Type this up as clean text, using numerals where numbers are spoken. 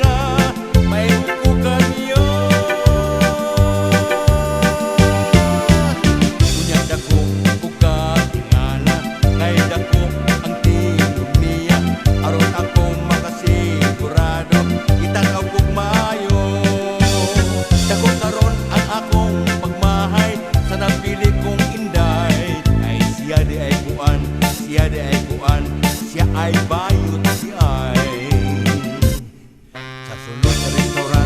nga maayong ko kanyo. Unya dako ug katingala kay dako ang tingog niya aron ako makasigurado itanaw kog maayo. Dako karon ang akong pagmahay sa napili kong inday ay siya di ay kuan, siya di ay kuan, siya ay bayot, siya ay sa sulod na restaurant